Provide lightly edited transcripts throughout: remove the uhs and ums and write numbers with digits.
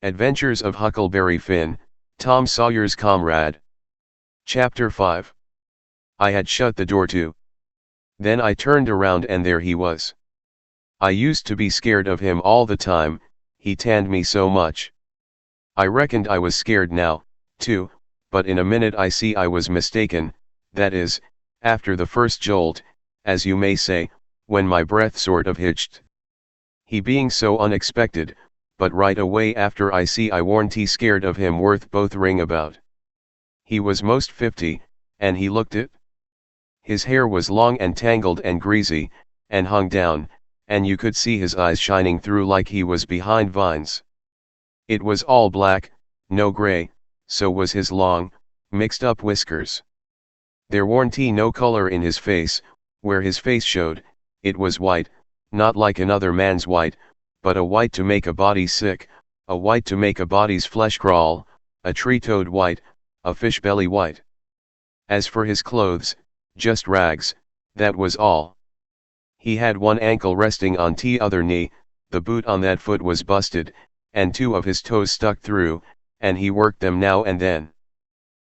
Adventures of Huckleberry Finn, Tom Sawyer's Comrade. Chapter 5. I had shut the door too. Then I turned around and there he was. I used to be scared of him all the time, he tanned me so much. I reckoned I was scared now, too, but in a minute I see I was mistaken, that is, after the first jolt, as you may say, when my breath sort of hitched. He being so unexpected, but right away after I see I warn't he scared of him worth both ring about. He was most 50, and he looked it. His hair was long and tangled and greasy, and hung down, and you could see his eyes shining through like he was behind vines. It was all black, no grey, so was his long, mixed up whiskers. There warn't no color in his face, where his face showed, it was white, not like another man's white, but a white to make a body sick, a white to make a body's flesh crawl, a tree-toad white, a fish belly white. As for his clothes, just rags, that was all. He had one ankle resting on t'other knee, the boot on that foot was busted, and two of his toes stuck through, and he worked them now and then.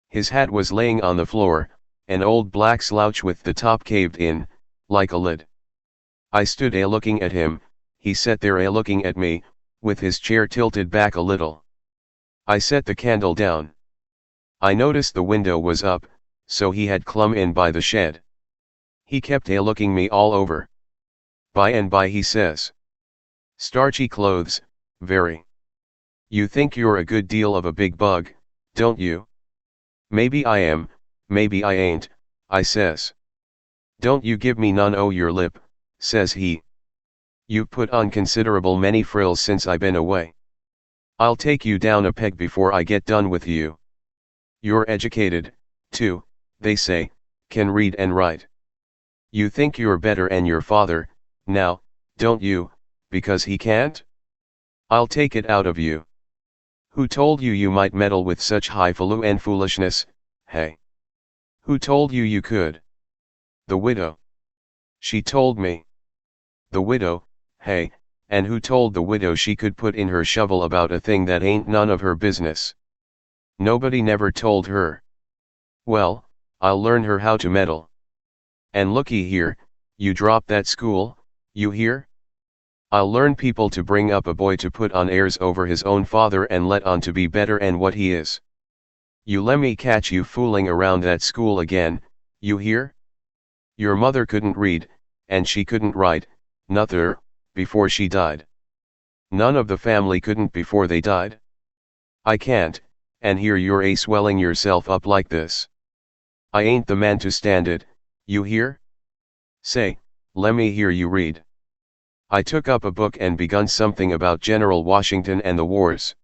His hat was laying on the floor, an old black slouch with the top caved in, like a lid. I stood looking at him, he sat there looking at me, with his chair tilted back a little. I set the candle down. I noticed the window was up, so he had clum in by the shed. He kept looking me all over. By and by he says, "Starchy clothes, very. You think you're a good deal of a big bug, don't you?" "Maybe I am, maybe I ain't," I says. "Don't you give me none o' your lip," says he. "You've put on considerable many frills since I been away. I'll take you down a peg before I get done with you. You're educated, too, they say, can read and write. You think you're better'n your father, now, don't you, because he can't? I'll take it out of you. Who told you you might meddle with such highfalutin foolishness, hey? Who told you you could?" "The widow. She told me." "The widow, hey, and who told the widow she could put in her shovel about a thing that ain't none of her business?" "Nobody never told her." "Well, I'll learn her how to meddle. And looky here, you drop that school, you hear? I'll learn people to bring up a boy to put on airs over his own father and let on to be better'n what he is. You lemme catch you fooling around that school again, you hear? Your mother couldn't read, and she couldn't write, nuther, before she died. None of the family couldn't before they died. I can't, and here you're swelling yourself up like this. I ain't the man to stand it, you hear? Say, lemme hear you read." I took up a book and begun something about General Washington and the wars.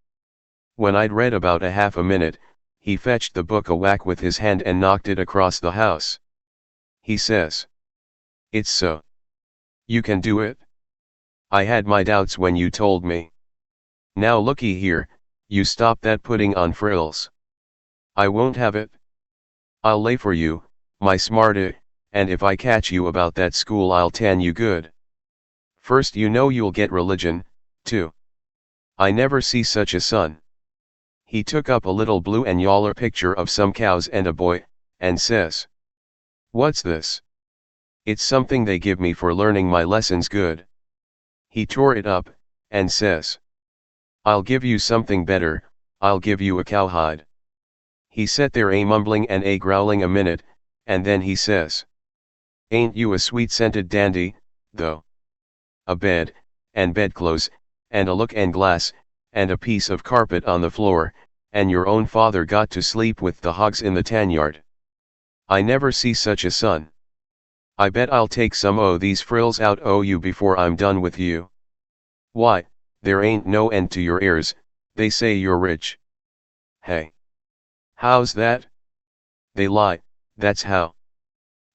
When I'd read about a half a minute, he fetched the book a whack with his hand and knocked it across the house. He says, "It's so. You can do it? I had my doubts when you told me. Now looky here, you stop that putting on frills. I won't have it. I'll lay for you, my smarty, and if I catch you about that school I'll tan you good. First you know you'll get religion, too. I never see such a son." He took up a little blue and yaller picture of some cows and a boy, and says, "What's this?" "It's something they give me for learning my lessons good." He tore it up, and says, "I'll give you something better, I'll give you a cowhide." He sat there mumbling and growling a minute, and then he says, "Ain't you a sweet-scented dandy, though? A bed, and bedclothes, and a look-and-glass, and a piece of carpet on the floor, and your own father got to sleep with the hogs in the tanyard. I never see such a son. I bet I'll take some o' these frills out o' you before I'm done with you. Why, there ain't no end to your heirs, they say you're rich." "Hey. How's that?" "They lie, that's how.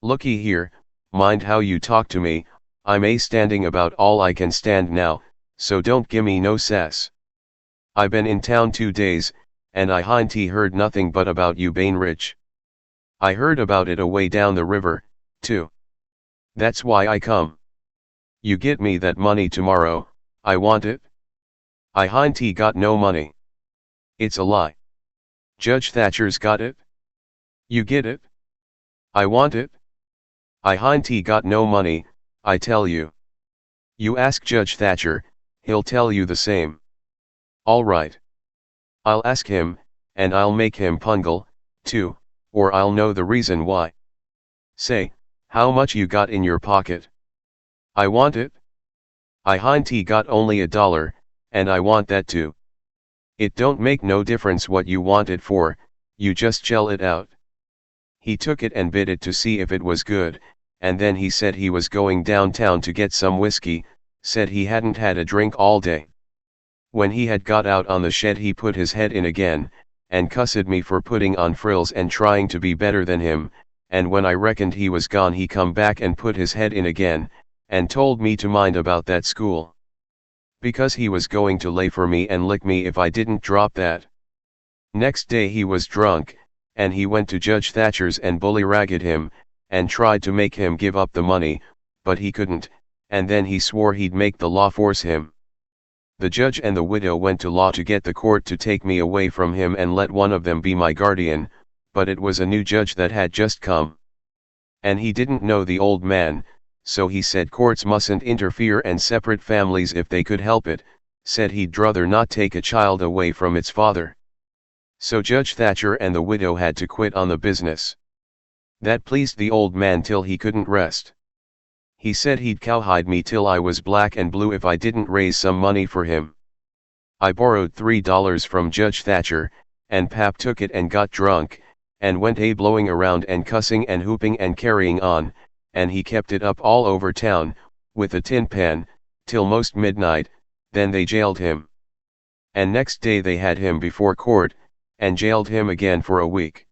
Looky here, mind how you talk to me, I'm standing about all I can stand now, so don't gimme no sass. I been in town 2 days, and I hain't heard nothing but about you bane rich. I heard about it away down the river, too. That's why I come. You get me that money tomorrow, I want it. I hain't got no money." It's a lie. Judge Thatcher's got it? You get it? I want it? I hind he got no money, I tell you. You ask Judge Thatcher, he'll tell you the same. All right. I'll ask him, and I'll make him pungle, too, or I'll know the reason why. Say, how much you got in your pocket? I want it. I hind he got only $1, and I want that too. It don't make no difference what you want it for, you just shell it out. He took it and bit it to see if it was good, and then he said he was going downtown to get some whiskey, said he hadn't had a drink all day. When he had got out on the shed he put his head in again, and cussed me for putting on frills and trying to be better than him, and when I reckoned he was gone he come back and put his head in again, and told me to mind about that school. Because he was going to lay for me and lick me if I didn't drop that. Next day he was drunk, and he went to Judge Thatcher's and bully-ragged him, and tried to make him give up the money, but he couldn't, and then he swore he'd make the law force him. The judge and the widow went to law to get the court to take me away from him and let one of them be my guardian, but it was a new judge that had just come. And he didn't know the old man, so he said courts mustn't interfere and separate families if they could help it, said he'd druther not take a child away from its father. So Judge Thatcher and the widow had to quit on the business. That pleased the old man till he couldn't rest. He said he'd cowhide me till I was black and blue if I didn't raise some money for him. I borrowed $3 from Judge Thatcher, and Pap took it and got drunk, and went blowing around and cussing and hooping and carrying on, and he kept it up all over town, with a tin pan, till most midnight, then they jailed him. And next day they had him before court, and jailed him again for a week.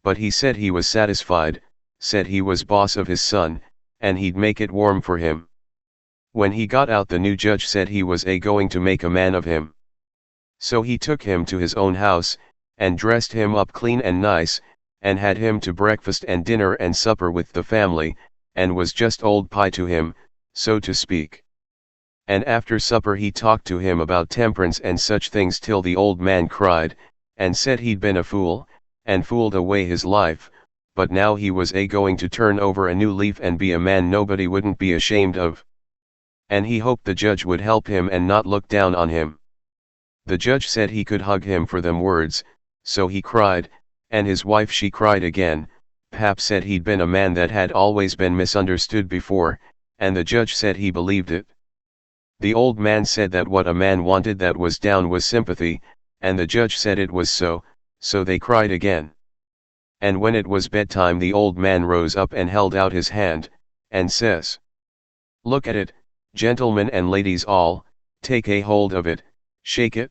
But he said he was satisfied, said he was boss of his son, and he'd make it warm for him. When he got out the new judge said he was going to make a man of him. So he took him to his own house, and dressed him up clean and nice, and had him to breakfast and dinner and supper with the family, and was just old pie to him, so to speak. And after supper he talked to him about temperance and such things till the old man cried, and said he'd been a fool, and fooled away his life, but now he was going to turn over a new leaf and be a man nobody wouldn't be ashamed of. And he hoped the judge would help him and not look down on him. The judge said he could hug him for them words, so he cried, and his wife she cried again. Pap said he'd been a man that had always been misunderstood before, and the judge said he believed it. The old man said that what a man wanted that was down was sympathy, and the judge said it was so they cried again. And when it was bedtime the old man rose up and held out his hand, and says, "Look at it, gentlemen and ladies all, take a hold of it, shake it.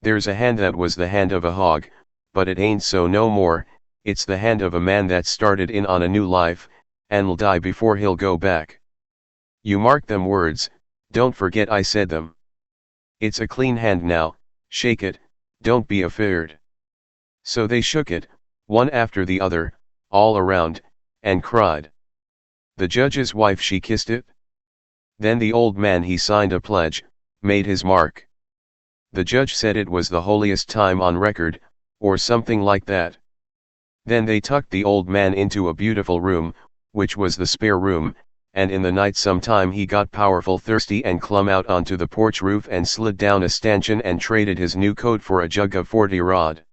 There's a hand that was the hand of a hog, but it ain't so no more, it's the hand of a man that started in on a new life, and'll die before he'll go back. You mark them words, don't forget I said them. It's a clean hand now, shake it, don't be afeard." So they shook it, one after the other, all around, and cried. The judge's wife she kissed it. Then the old man he signed a pledge, made his mark. The judge said it was the holiest time on record, or something like that. Then they tucked the old man into a beautiful room, which was the spare room, and in the night sometime he got powerful thirsty and clumb out onto the porch roof and slid down a stanchion and traded his new coat for a jug of 40 rod.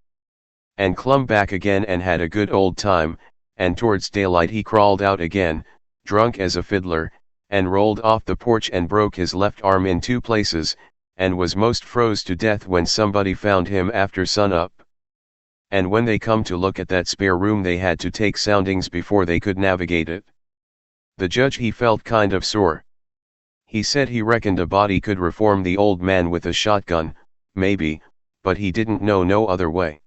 And clumb back again and had a good old time, and towards daylight he crawled out again, drunk as a fiddler, and rolled off the porch and broke his left arm in 2 places, and was most froze to death when somebody found him after sunup. And when they come to look at that spare room they had to take soundings before they could navigate it. The judge he felt kind of sore. He said he reckoned a body could reform the old man with a shotgun, maybe, but he didn't know no other way.